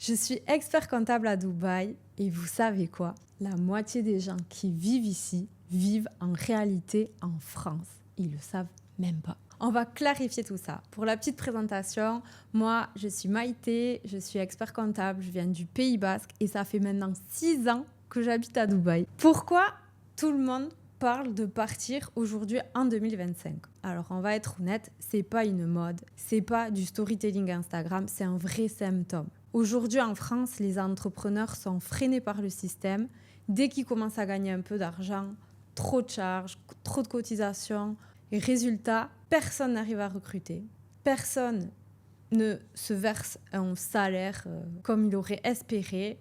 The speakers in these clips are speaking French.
Je suis expert comptable à Dubaï et vous savez quoi? La moitié des gens qui vivent ici vivent en réalité en France. Ils le savent même pas. On va clarifier tout ça. Pour la petite présentation, moi, je suis Maïté, je suis expert comptable, je viens du Pays Basque et ça fait maintenant 6 ans que j'habite à Dubaï. Pourquoi tout le monde parle de partir aujourd'hui en 2025? Alors, on va être honnête, c'est pas une mode, c'est pas du storytelling Instagram, c'est un vrai symptôme. Aujourd'hui, en France, les entrepreneurs sont freinés par le système. Dès qu'ils commencent à gagner un peu d'argent, trop de charges, trop de cotisations. Et résultat, personne n'arrive à recruter. Personne ne se verse un salaire comme il aurait espéré.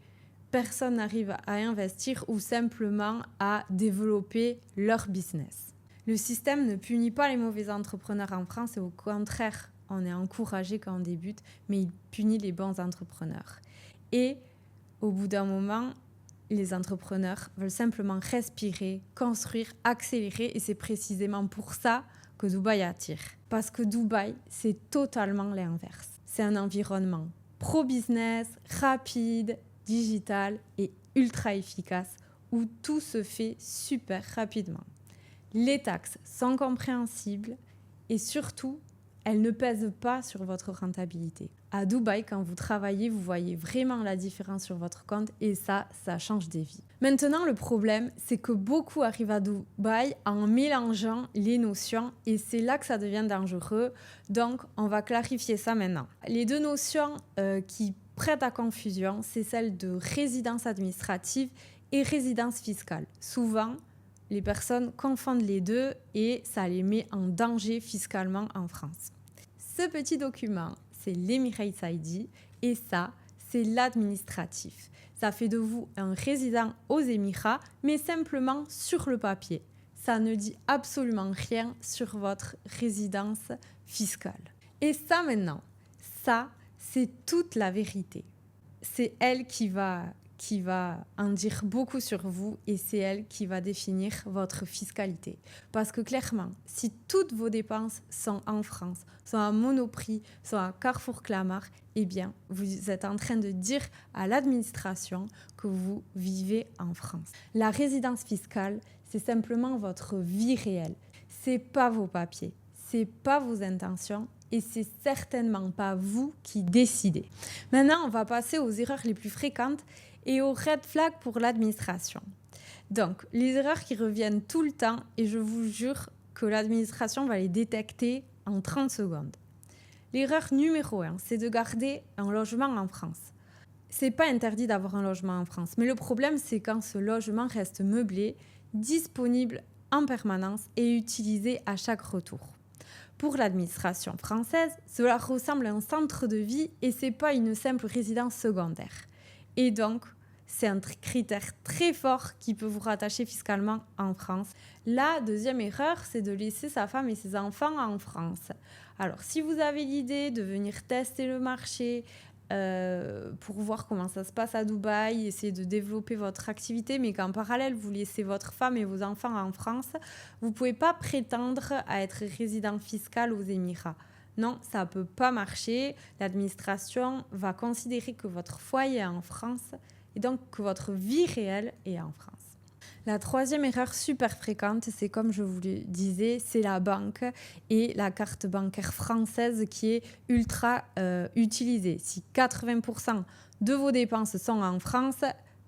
Personne n'arrive à investir ou simplement à développer leur business. Le système ne punit pas les mauvais entrepreneurs en France et au contraire, on est encouragé quand on débute, mais il punit les bons entrepreneurs. Et au bout d'un moment, les entrepreneurs veulent simplement respirer, construire, accélérer et c'est précisément pour ça que Dubaï attire. Parce que Dubaï, c'est totalement l'inverse. C'est un environnement pro-business, rapide, digital et ultra efficace où tout se fait super rapidement. Les taxes sont compréhensibles et surtout, elles ne pèsent pas sur votre rentabilité. À Dubaï, quand vous travaillez, vous voyez vraiment la différence sur votre compte et ça change des vies. Maintenant, le problème, c'est que beaucoup arrivent à Dubaï en mélangeant les notions et c'est là que ça devient dangereux. Donc, on va clarifier ça maintenant. Les deux notions qui prêtent à confusion, c'est celle de résidence administrative et résidence fiscale. Souvent, les personnes confondent les deux et ça les met en danger fiscalement en France. Ce petit document, c'est l'Emirates ID et ça, c'est l'administratif. Ça fait de vous un résident aux Émirats, mais simplement sur le papier. Ça ne dit absolument rien sur votre résidence fiscale. Et ça maintenant, ça, c'est toute la vérité. C'est elle qui va en dire beaucoup sur vous et c'est elle qui va définir votre fiscalité. Parce que clairement, si toutes vos dépenses sont en France, sont à Monoprix, sont à Carrefour Clamart, eh bien, vous êtes en train de dire à l'administration que vous vivez en France. La résidence fiscale, c'est simplement votre vie réelle. C'est pas vos papiers, c'est pas vos intentions. Et c'est certainement pas vous qui décidez. Maintenant, on va passer aux erreurs les plus fréquentes et aux red flags pour l'administration. Donc, les erreurs qui reviennent tout le temps, et je vous jure que l'administration va les détecter en 30 secondes. L'erreur numéro 1, c'est de garder un logement en France. C'est pas interdit d'avoir un logement en France, mais le problème, c'est quand ce logement reste meublé, disponible en permanence et utilisé à chaque retour. Pour l'administration française, cela ressemble à un centre de vie et ce n'est pas une simple résidence secondaire. Et donc, c'est un critère très fort qui peut vous rattacher fiscalement en France. La deuxième erreur, c'est de laisser sa femme et ses enfants en France. Alors, si vous avez l'idée de venir tester le marché, pour voir comment ça se passe à Dubaï, essayer de développer votre activité, mais qu'en parallèle, vous laissez votre femme et vos enfants en France, vous ne pouvez pas prétendre à être résident fiscal aux Émirats. Non, ça ne peut pas marcher. L'administration va considérer que votre foyer est en France et donc que votre vie réelle est en France. La troisième erreur super fréquente, c'est comme je vous le disais, c'est la banque et la carte bancaire française qui est ultra utilisée. Si 80% de vos dépenses sont en France,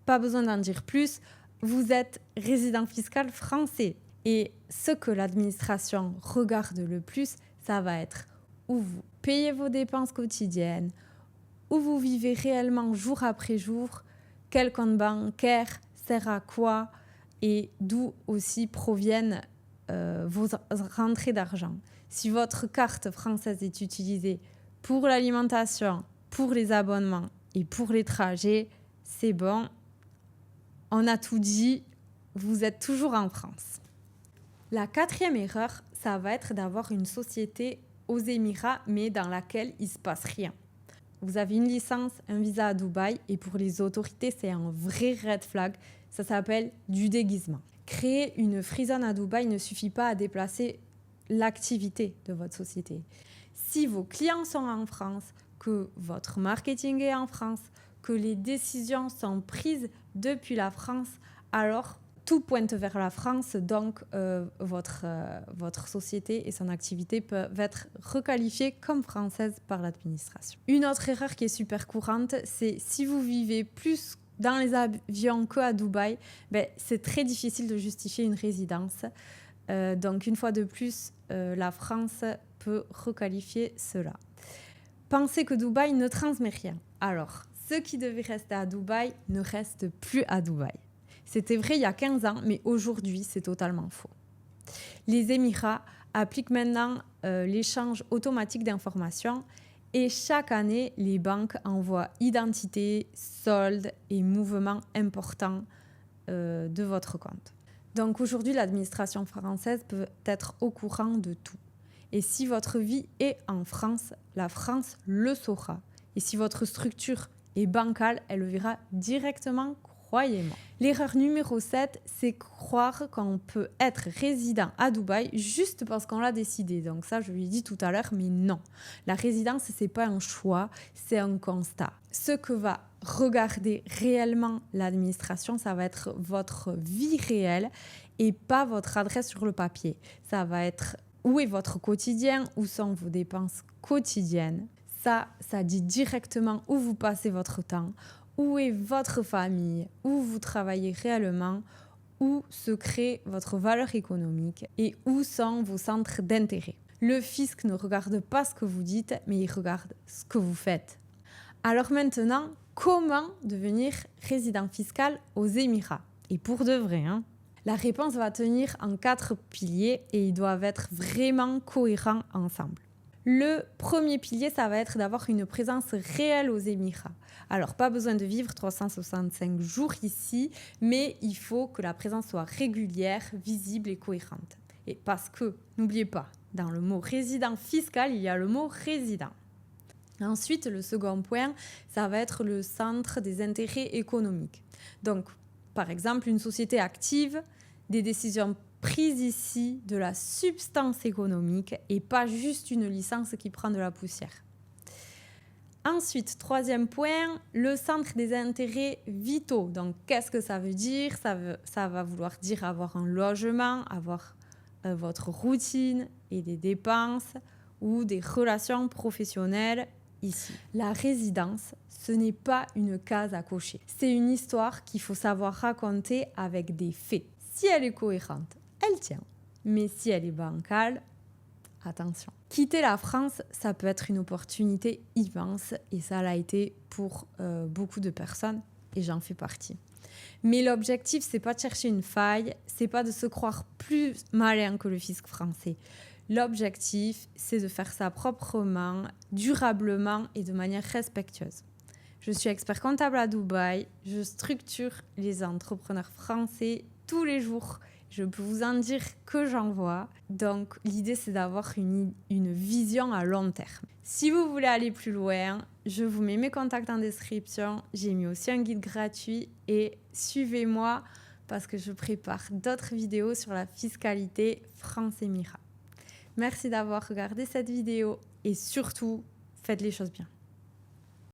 pas besoin d'en dire plus, vous êtes résident fiscal français. Et ce que l'administration regarde le plus, ça va être où vous payez vos dépenses quotidiennes, où vous vivez réellement jour après jour, quel compte bancaire sert à quoi, et d'où aussi proviennent vos rentrées d'argent. Si votre carte française est utilisée pour l'alimentation, pour les abonnements et pour les trajets, c'est bon, on a tout dit, vous êtes toujours en France. La quatrième erreur, ça va être d'avoir une société aux Émirats, mais dans laquelle il ne se passe rien. Vous avez une licence, un visa à Dubaï et pour les autorités, c'est un vrai red flag. Ça s'appelle du déguisement. Créer une free zone à Dubaï ne suffit pas à déplacer l'activité de votre société. Si vos clients sont en France, que votre marketing est en France, que les décisions sont prises depuis la France, alors tout pointe vers la France, donc votre société et son activité peuvent être requalifiées comme françaises par l'administration. Une autre erreur qui est super courante, c'est si vous vivez plus dans les avions qu'à Dubaï, c'est très difficile de justifier une résidence. Donc une fois de plus, la France peut requalifier cela. Pensez que Dubaï ne transmet rien. Alors, ceux qui devaient rester à Dubaï ne restent plus à Dubaï. C'était vrai il y a 15 ans, mais aujourd'hui, c'est totalement faux. Les Émirats appliquent maintenant l'échange automatique d'informations et chaque année, les banques envoient identité, soldes et mouvements importants de votre compte. Donc aujourd'hui, l'administration française peut être au courant de tout. Et si votre vie est en France, la France le saura. Et si votre structure est bancale, elle le verra directement, croyez-moi. L'erreur numéro 7, c'est croire qu'on peut être résident à Dubaï juste parce qu'on l'a décidé. Donc ça, je lui ai dit tout à l'heure, mais non. La résidence, c'est pas un choix, c'est un constat. Ce que va regarder réellement l'administration, ça va être votre vie réelle et pas votre adresse sur le papier. Ça va être où est votre quotidien, où sont vos dépenses quotidiennes. Ça dit directement où vous passez votre temps, où est votre famille, où vous travaillez réellement, où se crée votre valeur économique et où sont vos centres d'intérêt. Le fisc ne regarde pas ce que vous dites, mais il regarde ce que vous faites. Alors maintenant, comment devenir résident fiscal aux Émirats? Et pour de vrai, La réponse va tenir en 4 piliers et ils doivent être vraiment cohérents ensemble. Le premier pilier, ça va être d'avoir une présence réelle aux Émirats. Alors, pas besoin de vivre 365 jours ici, mais il faut que la présence soit régulière, visible et cohérente. Et parce que, n'oubliez pas, dans le mot résident fiscal, il y a le mot résident. Ensuite, le second point, ça va être le centre des intérêts économiques. Donc, par exemple, une société active, des décisions prises ici, de la substance économique et pas juste une licence qui prend de la poussière. Ensuite, troisième point, le centre des intérêts vitaux. Donc, qu'est-ce que ça veut dire ? Ça va vouloir dire avoir un logement, avoir votre routine et des dépenses ou des relations professionnelles ici. La résidence, ce n'est pas une case à cocher. C'est une histoire qu'il faut savoir raconter avec des faits. Si elle est cohérente, elle tient. Mais si elle est bancale, attention. Quitter la France, ça peut être une opportunité immense et ça l'a été pour beaucoup de personnes et j'en fais partie. Mais l'objectif, c'est pas de chercher une faille, c'est pas de se croire plus malin que le fisc français. L'objectif, c'est de faire ça proprement, durablement et de manière respectueuse. Je suis expert comptable à Dubaï, je structure les entrepreneurs français tous les jours. Je peux vous en dire que j'en vois. Donc, l'idée, c'est d'avoir une vision à long terme. Si vous voulez aller plus loin, je vous mets mes contacts en description. J'ai mis aussi un guide gratuit et suivez-moi parce que je prépare d'autres vidéos sur la fiscalité France-Émirats. Merci d'avoir regardé cette vidéo et surtout, faites les choses bien.